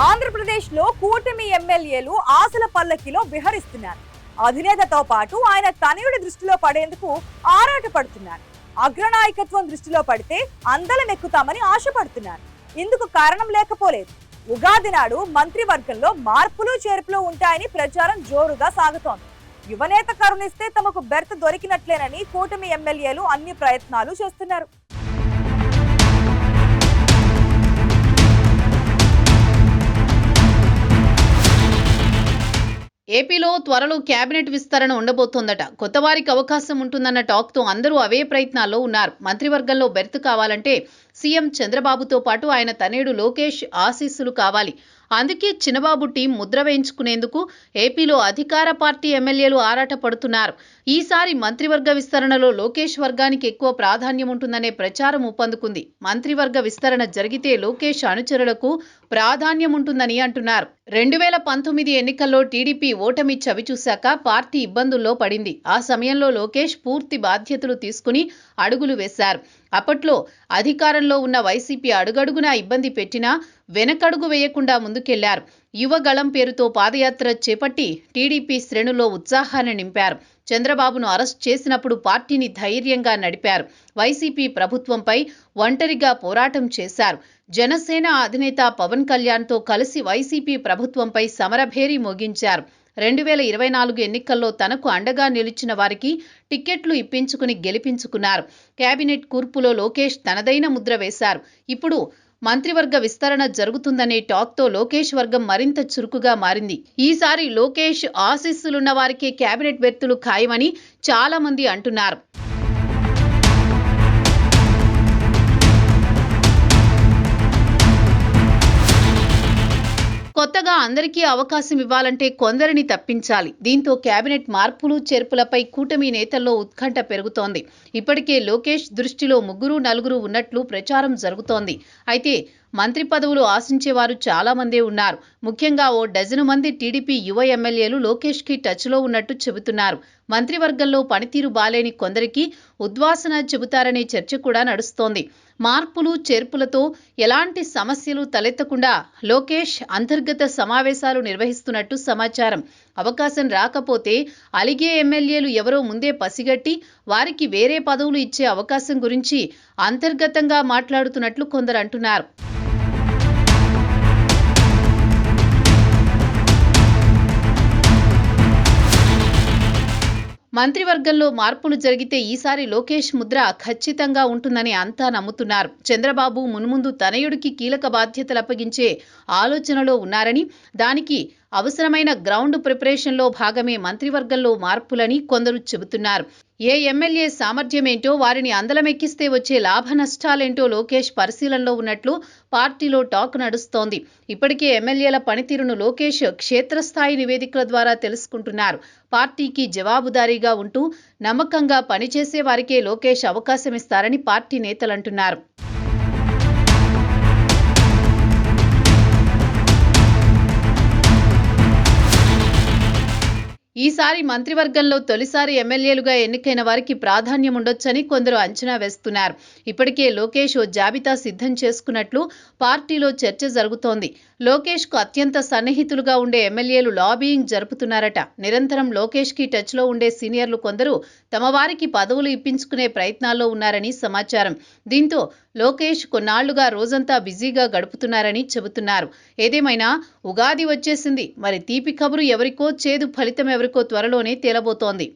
ఆంధ్రప్రదేశ్లో కూటమి ఎమ్మెల్యేలు ఆశల పల్లకిలో విహరిస్తున్నారు. అధినేతతో పాటు ఆయన తనయుడి దృష్టిలో పడేందుకు ఆరాటపడుతున్నారు. అగ్రనాయకత్వం దృష్టిలో పడితే అందలం ఎక్కుతామని ఆశపడుతున్నారు. ఇందుకు కారణం లేకపోలేదు. ఉగాది నాడు మంత్రివర్గంలో మార్పులు చేర్పులు ఉంటాయని ప్రచారం జోరుగా సాగుతోంది. యువనేత కరుణిస్తే తమకు బెర్త్ దొరికినట్లేనని కూటమి ఎమ్మెల్యేలు అన్ని ప్రయత్నాలు చేస్తున్నారు. ఏపీలో త్వరలో కేబినెట్ విస్తరణ ఉండబోతోందట. కొత్తవారికి అవకాశం ఉంటుందన్న టాక్తో అందరూ అవే ప్రయత్నాల్లో ఉన్నారు. మంత్రివర్గంలో బెర్త్ కావాలంటే సీఎం చంద్రబాబుతో పాటు ఆయన తనయుడు లోకేష్ ఆశీస్సులు కావాలి. అందుకే చిన్నబాబు టీం ముద్ర వేయించుకునేందుకు ఏపీలో అధికార పార్టీ ఎమ్మెల్యేలు ఆరాట పడుతున్నారు. ఈసారి మంత్రివర్గ విస్తరణలో లోకేష్ వర్గానికి ఎక్కువ ప్రాధాన్యం ఉంటుందనే ప్రచారం ఊపందుకుంది. మంత్రివర్గ విస్తరణ జరిగితే లోకేష్ అనుచరులకు ప్రాధాన్యం ఉంటుందని అంటున్నారు. 2019 ఎన్నికల్లో టీడీపీ ఓటమి చవిచూశాక పార్టీ ఇబ్బందుల్లో పడింది. ఆ సమయంలో లోకేష్ పూర్తి బాధ్యతలు తీసుకుని అడుగులు వేశారు. అప్పట్లో అధికారంలో ఉన్న వైసీపీ అడుగడుగునా ఇబ్బంది పెట్టినా వెనకడుగు వేయకుండా ముందుకెళ్లారు. యువగళం పేరుతో పాదయాత్ర చేపట్టి టీడీపీ శ్రేణుల్లో ఉత్సాహాన్ని నింపారు. చంద్రబాబును అరెస్ట్ చేసినప్పుడు పార్టీని ధైర్యంగా నడిపారు. వైసీపీ ప్రభుత్వంపై ఒంటరిగా పోరాటం చేశారు. జనసేన అధినేత పవన్ కళ్యాణ్తో కలిసి వైసీపీ ప్రభుత్వంపై సమరభేరి మోగించారు. 2024 ఎన్నికల్లో తనకు అండగా నిలిచిన వారికి టిక్కెట్లు ఇప్పించుకుని గెలిపించుకున్నారు. కేబినెట్ కూర్పులో లోకేష్ తనదైన ముద్ర వేశారు. ఇప్పుడు మంత్రివర్గ విస్తరణ జరుగుతుందనే టాక్తో లోకేష్ వర్గం మరింత చురుకుగా మారింది. ఈసారి లోకేష్ ఆశీస్సులున్న వారికే కేబినెట్ బెర్తులు ఖాయమని చాలా మంది అంటున్నారు. కొత్తగా అందరికీ అవకాశం ఇవ్వాలంటే కొందరిని తప్పించాలి. దీంతో కేబినెట్ మార్పులు చేర్పులపై కూటమి నేతల్లో ఉత్కంఠ పెరుగుతోంది. ఇప్పటికే లోకేష్ దృష్టిలో 3-4 ఉన్నట్లు ప్రచారం జరుగుతోంది. అయితే మంత్రి పదవులు ఆశించేవారు చాలా మందే ఉన్నారు. ముఖ్యంగా ఓ డజను మంది టీడీపీ యువ ఎమ్మెల్యేలు లోకేష్కి టచ్లో ఉన్నట్టు చెబుతున్నారు. మంత్రివర్గంలో పనితీరు బాలేని కొందరికి ఉద్వాసన చెబుతారనే చర్చ కూడా నడుస్తోంది. మార్పులు చేర్పులతో ఎలాంటి సమస్యలు తలెత్తకుండా లోకేష్ అంతర్గత సమావేశాలు నిర్వహిస్తున్నట్టు సమాచారం. అవకాశం రాకపోతే అలిగే ఎమ్మెల్యేలు ఎవరో ముందే పసిగట్టి వారికి వేరే పదవులు ఇచ్చే అవకాశం గురించి అంతర్గతంగా మాట్లాడుతున్నట్లు కొందరు అంటున్నారు. మంత్రివర్గంలో మార్పులు జరిగితే ఈసారి లోకేష్ ముద్ర ఖచ్చితంగా ఉంటుందని అంతా నమ్ముతున్నారు. చంద్రబాబు మున్ముందు తనయుడికి కీలక బాధ్యతలు అప్పగించే ఆలోచనలో ఉన్నారని, దానికి అవసరమైన గ్రౌండ్ ప్రిపరేషన్లో భాగమే మంత్రివర్గంలో మార్పులని కొందరు చెబుతున్నారు. ఏ ఎమ్మెల్యే సామర్థ్యమేంటో, వారిని అందలమెక్కిస్తే వచ్చే లాభ నష్టాలేంటో లోకేష్ పరిశీలనలో ఉన్నట్లు పార్టీలో టాక్ నడుస్తోంది. ఇప్పటికే ఎమ్మెల్యేల పనితీరును లోకేష్ క్షేత్రస్థాయి నివేదికల ద్వారా తెలుసుకుంటున్నారు. పార్టీకి జవాబుదారీగా ఉంటూ నమ్మకంగా పనిచేసే వారికే లోకేష్ అవకాశం ఇస్తారని పార్టీ నేతలంటున్నారు. ఈసారి మంత్రివర్గంలో తొలిసారి ఎమ్మెల్యేలుగా ఎన్నికైన వారికి ప్రాధాన్యం ఉండొచ్చని కొందరు అంచనా వేస్తున్నారు. ఇప్పటికే లోకేష్ ఓ జాబితా సిద్ధం చేసుకున్నట్లు పార్టీలో చర్చ జరుగుతోంది. లోకేష్కు అత్యంత సన్నిహితులుగా ఉండే ఎమ్మెల్యేలు లాబీయింగ్ జరుపుతున్నారట. నిరంతరం లోకేష్కి టచ్లో ఉండే సీనియర్లు కొందరు తమ వారికి పదవులు ఇప్పించుకునే ప్రయత్నాల్లో ఉన్నారని సమాచారం. దీంతో లోకేష్ కొన్నాళ్లుగా రోజంతా బిజీగా గడుపుతున్నారని చెబుతున్నారు. ఏదేమైనా ఉగాది వచ్చేసింది. మరి తీపి కబురు ఎవరికో, చేదు ఫలితం ఎవరికో త్వరలోనే తేలబోతోంది.